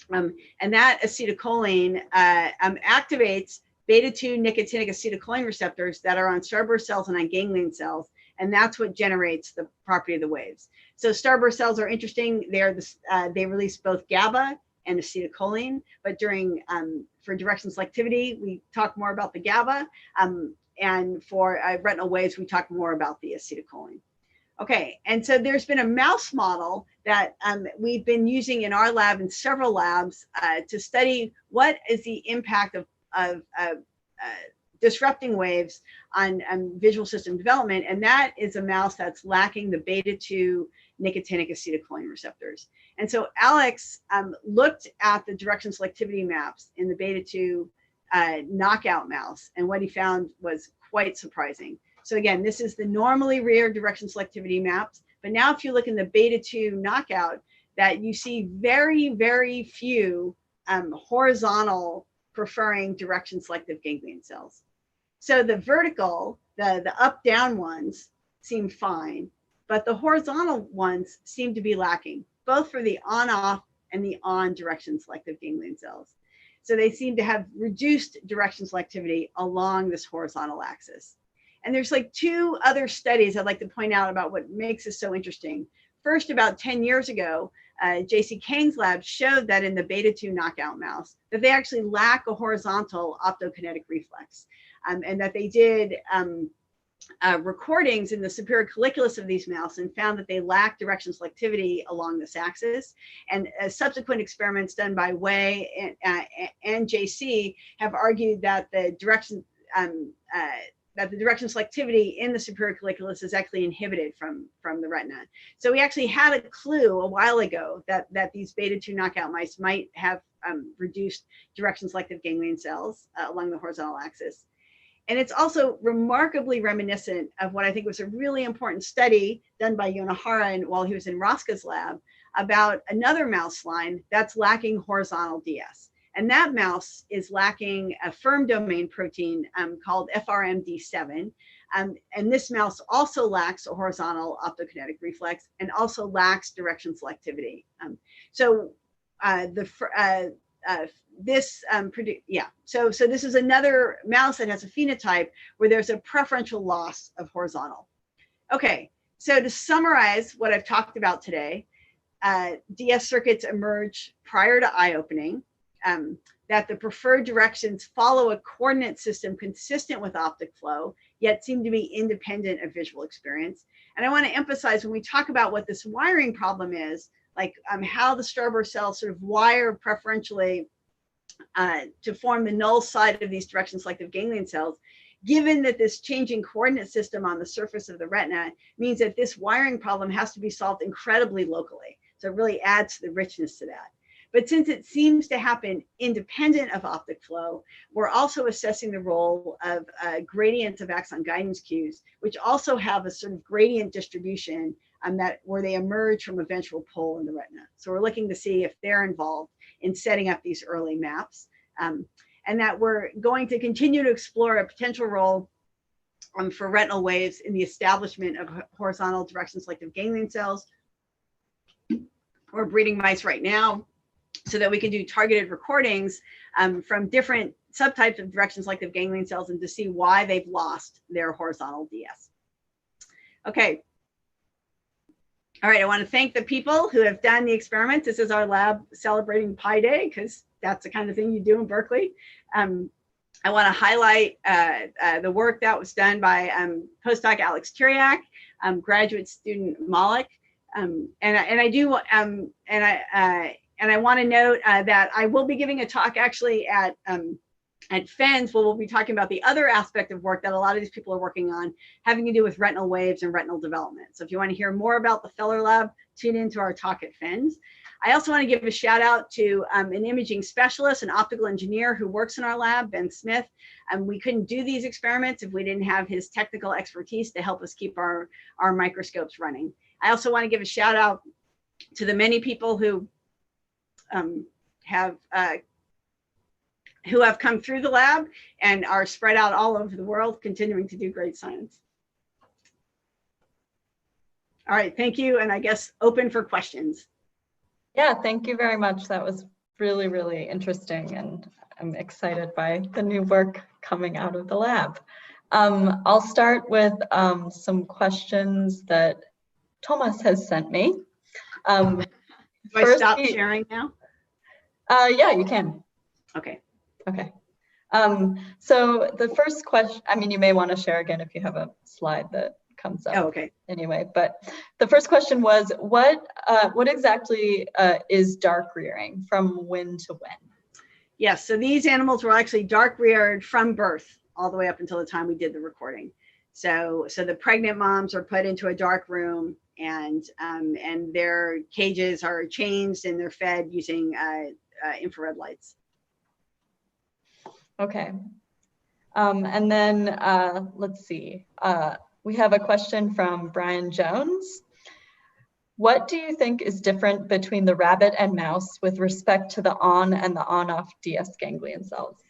And that acetylcholine activates beta-2 nicotinic acetylcholine receptors that are on starburst cells and on ganglion cells. And that's what generates the property of the waves. So starburst cells are interesting. They release both GABA and acetylcholine, but for direction selectivity, we talk more about the GABA, and for retinal waves, we talk more about the acetylcholine. Okay, and so there's been a mouse model that we've been using in our lab and several labs to study what is the impact of disrupting waves on visual system development, and that is a mouse that's lacking the beta-2 nicotinic acetylcholine receptors. And so Alex looked at the direction selectivity maps in the beta-2 knockout mouse, and what he found was quite surprising. So again, this is the normally rare direction selectivity maps, but now if you look in the beta-2 knockout, that you see very, very few horizontal preferring direction selective ganglion cells. So the vertical, the up-down ones seem fine, but the horizontal ones seem to be lacking, both for the on-off and the on direction selective ganglion cells. So they seem to have reduced direction selectivity along this horizontal axis. And there's like 2 other studies I'd like to point out about what makes this so interesting. First, about 10 years ago, J.C. Kang's lab showed that in the beta-2 knockout mouse, that they actually lack a horizontal optokinetic reflex, and that they did recordings in the superior colliculus of these mouse and found that they lack direction selectivity along this axis. And subsequent experiments done by Wei and JC have argued that the direction selectivity in the superior colliculus is actually inhibited from the retina. So we actually had a clue a while ago that these beta-2 knockout mice might have reduced direction selective ganglion cells along the horizontal axis. And it's also remarkably reminiscent of what I think was a really important study done by Yonohara while he was in Roska's lab about another mouse line that's lacking horizontal DS. And that mouse is lacking a firm domain protein called FRMD7. And this mouse also lacks a horizontal optokinetic reflex and also lacks direction selectivity. So this is another mouse that has a phenotype where there's a preferential loss of horizontal. Okay, so to summarize what I've talked about today, DS circuits emerge prior to eye opening, that the preferred directions follow a coordinate system consistent with optic flow, yet seem to be independent of visual experience. And I want to emphasize when we talk about what this wiring problem is, like how the starburst cells sort of wire preferentially to form the null side of these direction selective ganglion cells, given that this changing coordinate system on the surface of the retina means that this wiring problem has to be solved incredibly locally. So it really adds to the richness to that. But since it seems to happen independent of optic flow, we're also assessing the role of gradients of axon guidance cues, which also have a sort of gradient distribution where they emerge from a ventral pole in the retina. So we're looking to see if they're involved in setting up these early maps, and that we're going to continue to explore a potential role for retinal waves in the establishment of horizontal direction selective ganglion cells. We're breeding mice right now so that we can do targeted recordings from different subtypes of direction selective ganglion cells and to see why they've lost their horizontal DS. Okay. All right, I want to thank the people who have done the experiments. This is our lab celebrating Pi Day, because that's the kind of thing you do in Berkeley. I want to highlight the work that was done by postdoc Alex Tiriac, graduate student Malik, and I want to note that I will be giving a talk actually at FENS, where we'll be talking about the other aspect of work that a lot of these people are working on, having to do with retinal waves and retinal development. So if you want to hear more about the Feller Lab, tune into our talk at FENS. I also want to give a shout out to an imaging specialist, an optical engineer who works in our lab, Ben Smith. We couldn't do these experiments if we didn't have his technical expertise to help us keep our microscopes running. I also want to give a shout out to the many people who have come through the lab and are spread out all over the world, continuing to do great science. All right, thank you, and I guess open for questions. Yeah, thank you very much. That was really, really interesting, and I'm excited by the new work coming out of the lab. I'll start with some questions that Thomas has sent me. Do I stop sharing now? Yeah, you can. Okay. Okay. So the first question, I mean, you may want to share again if you have a slide that comes up. Oh, okay. Anyway, but the first question was, what exactly is dark rearing, from when to when? Yes, so these animals were actually dark reared from birth all the way up until the time we did the recording. So the pregnant moms are put into a dark room, and their cages are changed and they're fed using infrared lights. Okay. And then let's see. We have a question from Brian Jones. What do you think is different between the rabbit and mouse with respect to the on and the on-off DS ganglion cells?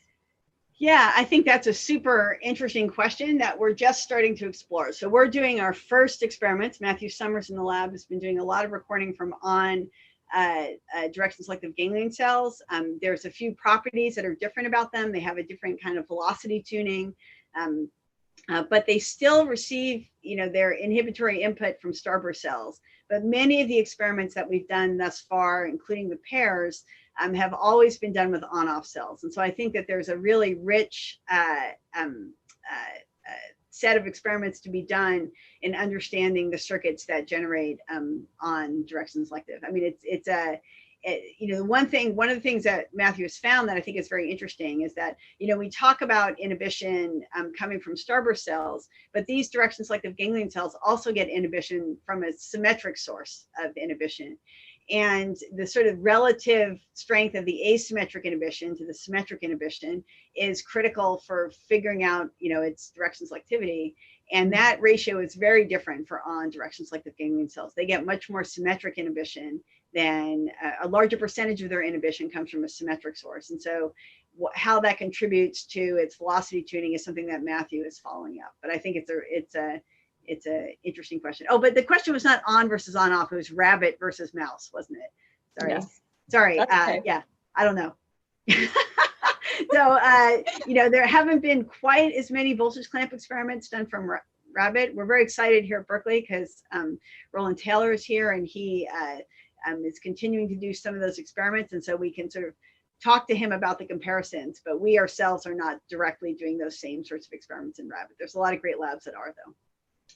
Yeah, I think that's a super interesting question that we're just starting to explore. So we're doing our first experiments. Matthew Summers in the lab has been doing a lot of recording from on direction selective ganglion cells. There's a few properties that are different about them. They have a different kind of velocity tuning, but they still receive, their inhibitory input from starburst cells. But many of the experiments that we've done thus far, including the pairs, have always been done with on-off cells. And so I think that there's a really rich set of experiments to be done in understanding the circuits that generate on direction selective. I mean, one of the things that Matthew has found that I think is very interesting is that, we talk about inhibition coming from starburst cells, but these direction selective ganglion cells also get inhibition from a symmetric source of inhibition. And the sort of relative strength of the asymmetric inhibition to the symmetric inhibition is critical for figuring out, its direction selectivity. And that ratio is very different for on direction selective ganglion cells. They get much more symmetric inhibition than a larger percentage of their inhibition comes from a symmetric source. And so how that contributes to its velocity tuning is something that Matthew is following up. But I think it's an interesting question. Oh, but the question was not on versus on off. It was rabbit versus mouse, wasn't it? Sorry. Yes. Sorry. Okay. Yeah, I don't know. So, there haven't been quite as many voltage clamp experiments done from rabbit. We're very excited here at Berkeley because Roland Taylor is here, and he is continuing to do some of those experiments. And so we can sort of talk to him about the comparisons, but we ourselves are not directly doing those same sorts of experiments in rabbit. There's a lot of great labs that are, though,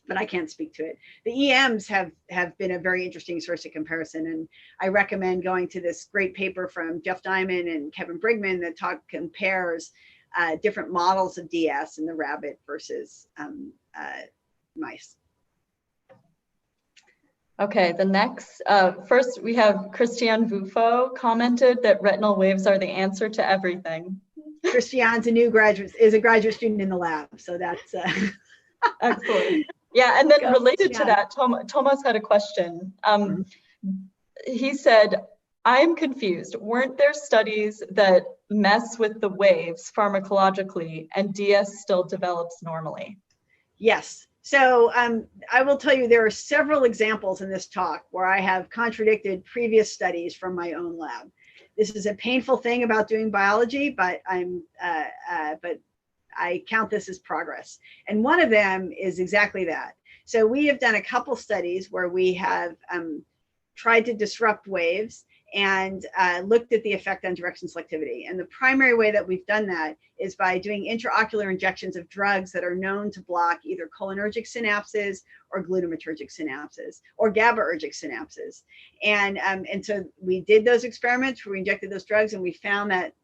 but I can't speak to it. The EMs have been a very interesting source of comparison, and I recommend going to this great paper from Jeff Diamond and Kevin Brigman that compares different models of DS in the rabbit versus mice. Okay, the next, first we have Christiane Vufo commented that retinal waves are the answer to everything. Christiane's a graduate student in the lab, so that's excellent. Yeah, and then related to that, Thomas had a question. He said, I am confused. Weren't there studies that mess with the waves pharmacologically and DS still develops normally? Yes. So I will tell you, there are several examples in this talk where I have contradicted previous studies from my own lab. This is a painful thing about doing biology, but I count this as progress. And one of them is exactly that. So we have done a couple studies where we have tried to disrupt waves and looked at the effect on direction selectivity. And the primary way that we've done that is by doing intraocular injections of drugs that are known to block either cholinergic synapses or glutamatergic synapses or GABAergic synapses. And so we did those experiments where we injected those drugs, and we found that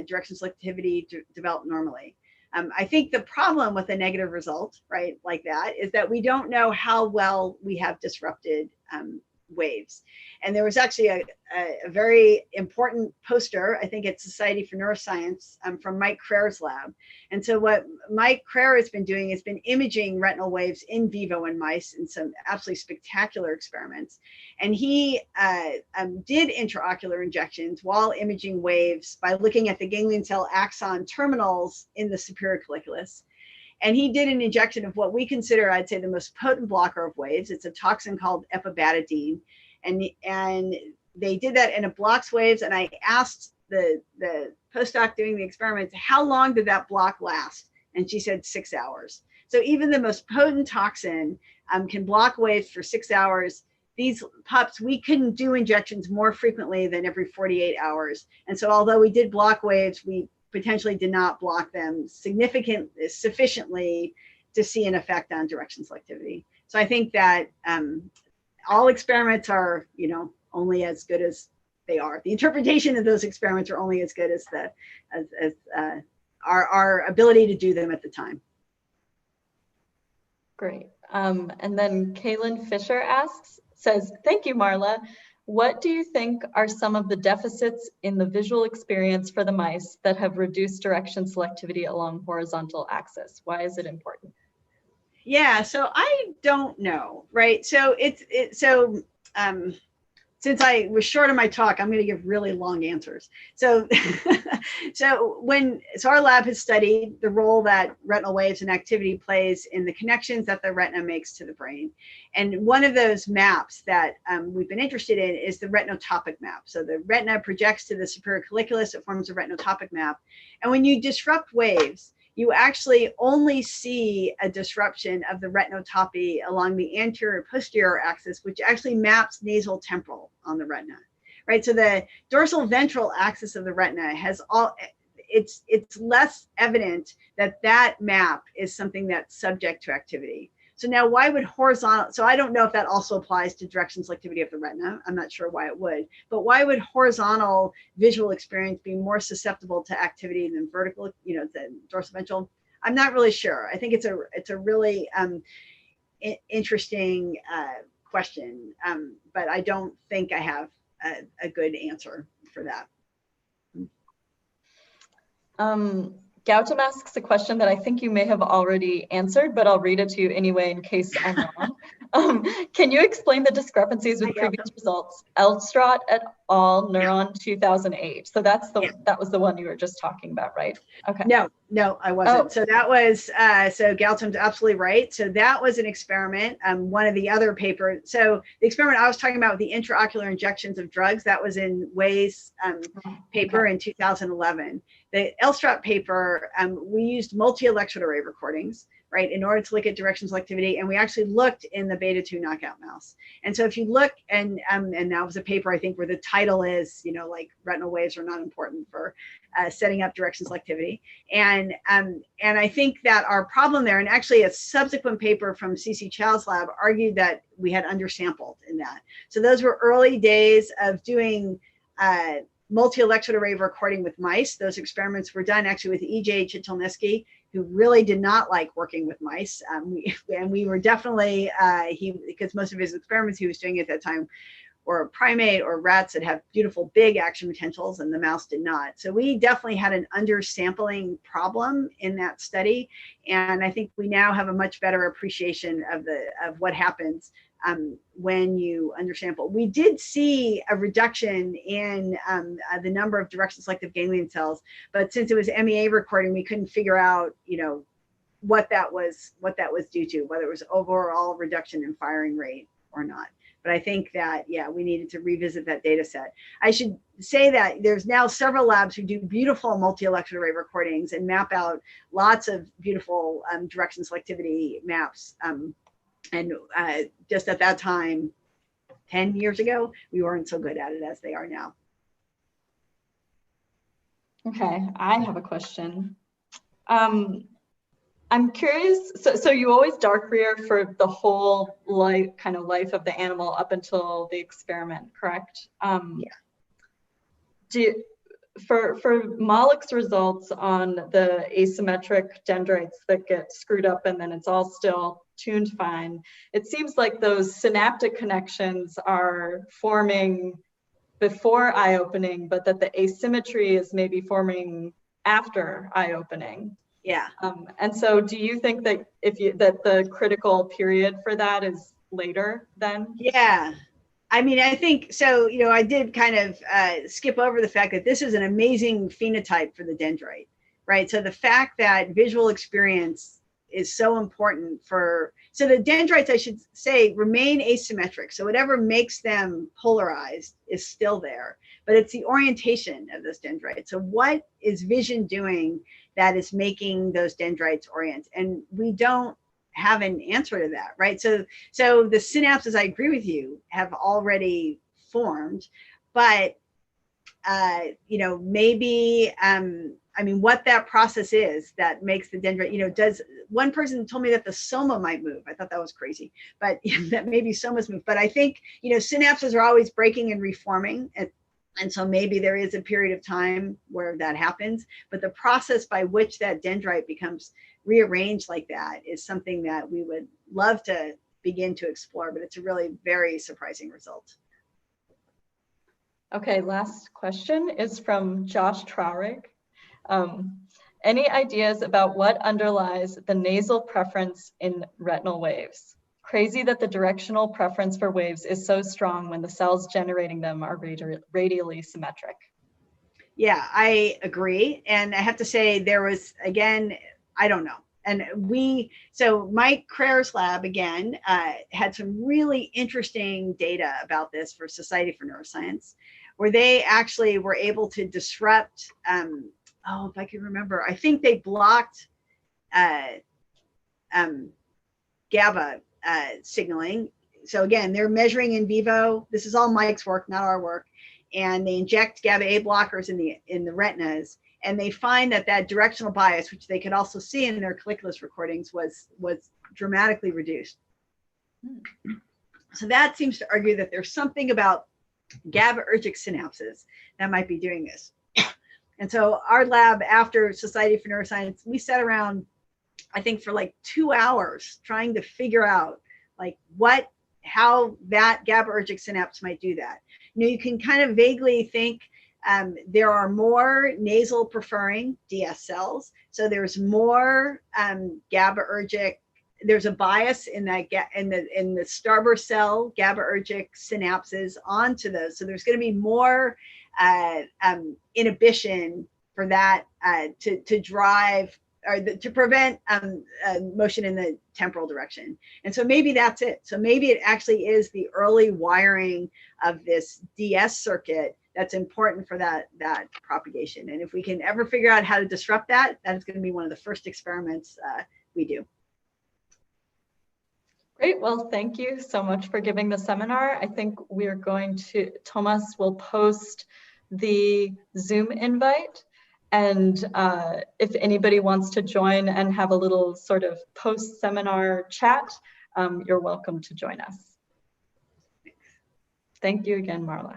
direction selectivity developed normally. I think the problem with a negative result, right, like that, is that we don't know how well we have disrupted waves. And there was actually a very important poster, I think at Society for Neuroscience, from Mike Crer's lab. And so what Mike Crer has been doing is been imaging retinal waves in vivo in mice in some absolutely spectacular experiments. And he did intraocular injections while imaging waves by looking at the ganglion cell axon terminals in the superior colliculus. And he did an injection of what we consider, I'd say, the most potent blocker of waves. It's a toxin called epibadidine. And they did that, and it blocks waves. And I asked the postdoc doing the experiments, how long did that block last? And she said 6 hours. So even the most potent toxin can block waves for 6 hours. These pups, we couldn't do injections more frequently than every 48 hours. And so although we did block waves, we potentially did not block them sufficiently to see an effect on direction selectivity. So I think that all experiments are, only as good as they are. The interpretation of those experiments are only as good as our ability to do them at the time. Great. And then Kaylin Fisher says, thank you, Marla. What do you think are some of the deficits in the visual experience for the mice that have reduced direction selectivity along horizontal axis? Why is it important? Yeah, so I don't know, right? So since I was short of my talk, I'm going to give really long answers. So, so our lab has studied the role that retinal waves and activity plays in the connections that the retina makes to the brain. And one of those maps that we've been interested in is the retinotopic map. So the retina projects to the superior colliculus, it forms a retinotopic map. And when you disrupt waves, you actually only see a disruption of the retinotopy along the anterior posterior axis, which actually maps nasal temporal on the retina, right? So the dorsal ventral axis of the retina it's less evident that that map is something that's subject to activity. So now why would horizontal, so I don't know if that also applies to direction selectivity of the retina. I'm not sure why it would, but why would horizontal visual experience be more susceptible to activity than vertical, than dorsal-ventral? I'm not really sure. I think it's a really interesting question, but I don't think I have a good answer for that. Gautam asks a question that I think you may have already answered, but I'll read it to you anyway in case I'm wrong. Can you explain the discrepancies with previous results? Elstrott et al. Neuron 2008. So that was the one you were just talking about, right? Okay. No, I wasn't. Oh. So that was, so Gautam's absolutely right. So that was an experiment. One of the other papers. So the experiment I was talking about with the intraocular injections of drugs, that was in Wei's paper in 2011. The Elstrott paper, we used multi-electrode array recordings, right, in order to look at direction selectivity, and we actually looked in the beta-2 knockout mouse. And so if you look, and that was a paper, I think, where the title is, like retinal waves are not important for setting up direction selectivity. And I think that our problem there, and actually a subsequent paper from C.C. Chow's lab argued that we had undersampled in that. So those were early days of doing multi-electrode array recording with mice. Those experiments were done actually with E.J. Chitulnesky, who really did not like working with mice. We were definitely, because most of his experiments he was doing at that time were primate or rats that have beautiful big action potentials, and the mouse did not. So we definitely had an undersampling problem in that study. And I think we now have a much better appreciation of what happens when you undersample. We did see a reduction in the number of direction selective ganglion cells, but since it was MEA recording, we couldn't figure out, what that was due to, whether it was overall reduction in firing rate or not. But I think that, we needed to revisit that data set. I should say that there's now several labs who do beautiful multi-electrode array recordings and map out lots of beautiful direction selectivity maps. And just at that time, 10 years ago, we weren't so good at it as they are now. Okay, I have a question. I'm curious, so you always dark rear for the whole life of the animal up until the experiment, correct? For Malick's results on the asymmetric dendrites that get screwed up and then it's all still tuned fine, it seems like those synaptic connections are forming before eye opening, but that the asymmetry is maybe forming after eye opening. Yeah. And so do you think that that the critical period for that is later then? Yeah. I mean, I think so, I did kind of skip over the fact that this is an amazing phenotype for the dendrite, right? So the fact that visual experience is so important so the dendrites, I should say, remain asymmetric. So whatever makes them polarized is still there, but it's the orientation of those dendrites. So what is vision doing that is making those dendrites orient? And we don't have an answer to that, right? So the synapses, I agree with you, have already formed, but maybe what that process is that makes the dendrite, does one person told me that the soma might move. I thought that was crazy, but that maybe somas move. But I think synapses are always breaking and reforming, and so maybe there is a period of time where that happens, but the process by which that dendrite becomes rearranged like that is something that we would love to begin to explore, but it's a really very surprising result. Okay, last question is from Josh Traurig. Any ideas about what underlies the nasal preference in retinal waves? Crazy that the directional preference for waves is so strong when the cells generating them are radially symmetric. Yeah, I agree. And I have to say there was, again, I don't know. And so Mike Crer's lab, again, had some really interesting data about this for Society for Neuroscience, where they actually were able to disrupt, if I can remember, I think they blocked GABA signaling. So again, they're measuring in vivo. This is all Mike's work, not our work. And they inject GABA A blockers in the retinas. And they find that that directional bias, which they could also see in their colliculus recordings, was dramatically reduced. So that seems to argue that there's something about GABAergic synapses that might be doing this. And so our lab, after Society for Neuroscience, we sat around, I think, for like 2 hours trying to figure out like how that GABAergic synapse might do that. You know, you can kind of vaguely think there are more nasal preferring DS cells. So there's more GABAergic. There's a bias in that in the starburst cell GABAergic synapses onto those. So there's going to be more inhibition for that to drive or to prevent motion in the temporal direction. And so maybe that's it. So maybe it actually is the early wiring of this DS circuit that's important for that propagation. And if we can ever figure out how to disrupt that, that is going to be one of the first experiments we do. Great. Well, thank you so much for giving the seminar. I think we're going to, Thomas will post the Zoom invite. And if anybody wants to join and have a little sort of post-seminar chat, you're welcome to join us. Thank you again, Marla.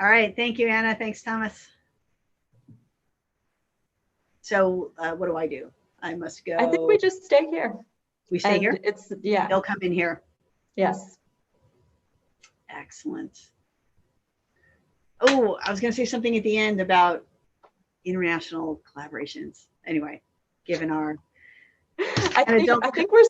All right. Thank you, Anna. Thanks, Thomas. So what do I do? I must go. I think we just stay here. We stay here? Yeah. They'll come in here. Yes. Excellent. Oh, I was going to say something at the end about international collaborations. Anyway, given our I think we're